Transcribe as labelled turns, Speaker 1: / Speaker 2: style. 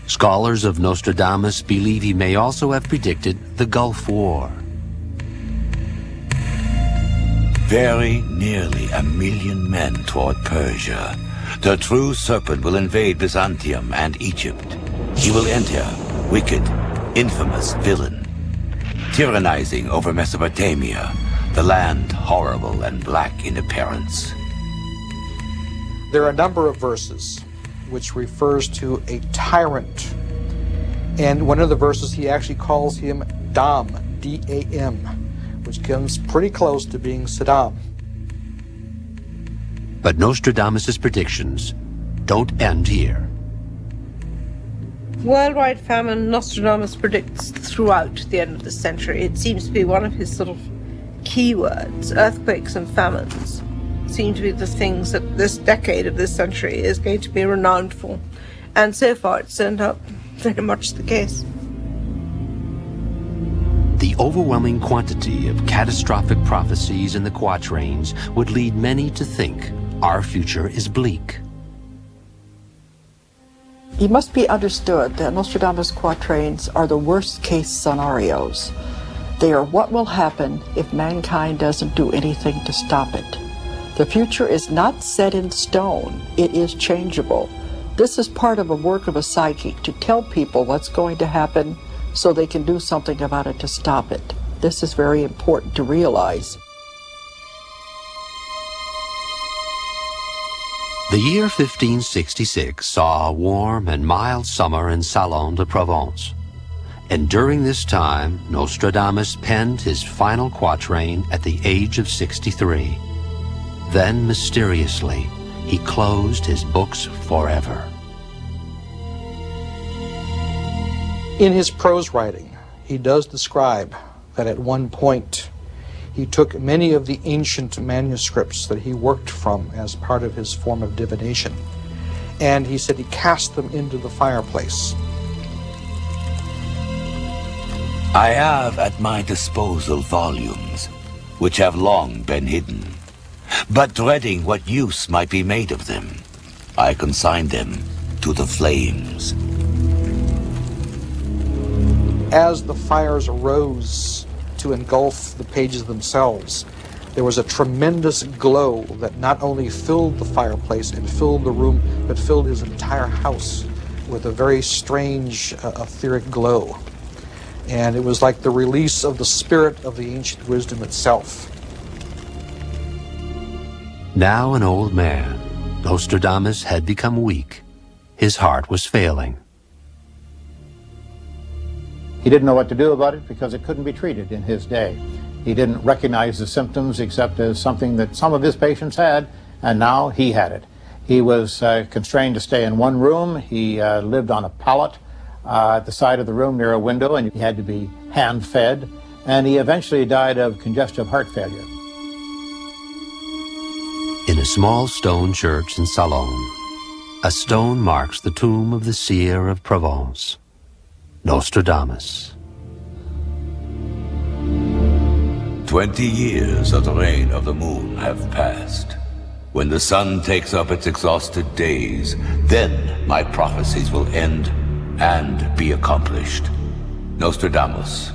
Speaker 1: Scholars of Nostradamus believe he may also have predicted the Gulf War.
Speaker 2: Very nearly 1 million men toward Persia. The true serpent will invade Byzantium and Egypt. He will enter, wicked, infamous villain, tyrannizing over Mesopotamia, the land horrible and black in appearance.
Speaker 3: There are a number of verses which refers to a tyrant. And one of the verses he actually calls him Dam, D-A-M, which comes pretty close to being Saddam.
Speaker 1: But Nostradamus' predictions don't end here.
Speaker 4: Worldwide famine, Nostradamus predicts throughout the end of the century. It seems to be one of his sort of keywords. Earthquakes and famines seem to be the things that this decade of this century is going to be renowned for. And so far it's turned out very much the case.
Speaker 1: The overwhelming quantity of catastrophic prophecies in the quatrains would lead many to think our future is bleak.
Speaker 5: It must be understood that Nostradamus' quatrains are the worst-case scenarios. They are what will happen if mankind doesn't do anything to stop it. The future is not set in stone. It is changeable. This is part of a work of a psychic to tell people what's going to happen so they can do something about it to stop it. This is very important to realize.
Speaker 1: The year 1566 saw a warm and mild summer in Salon de Provence. And during this time, Nostradamus penned his final quatrain at the age of 63. Then, mysteriously, he closed his books forever.
Speaker 3: In his prose writing, he does describe that at one point he took many of the ancient manuscripts that he worked from as part of his form of divination, and he said he cast them into the fireplace.
Speaker 2: I have at my disposal volumes which have long been hidden, but dreading what use might be made of them, I consigned them to the flames.
Speaker 3: As the fires arose to engulf the pages themselves, there was a tremendous glow that not only filled the fireplace and filled the room, but filled his entire house with a very strange, etheric glow. And it was like the release of the spirit of the ancient wisdom itself.
Speaker 1: Now an old man, Nostradamus had become weak. His heart was failing.
Speaker 6: He didn't know what to do about it because it couldn't be treated in his day. He didn't recognize the symptoms except as something that some of his patients had, and now he had it. He was constrained to stay in one room. He lived on a pallet at the side of the room near a window, and he had to be hand-fed, and he eventually died of congestive heart failure.
Speaker 1: In a small stone church in Salon, a stone marks the tomb of the seer of Provence, Nostradamus.
Speaker 2: 20 years of the reign of the moon have passed. When the sun takes up its exhausted days, then my prophecies will end and be accomplished. Nostradamus,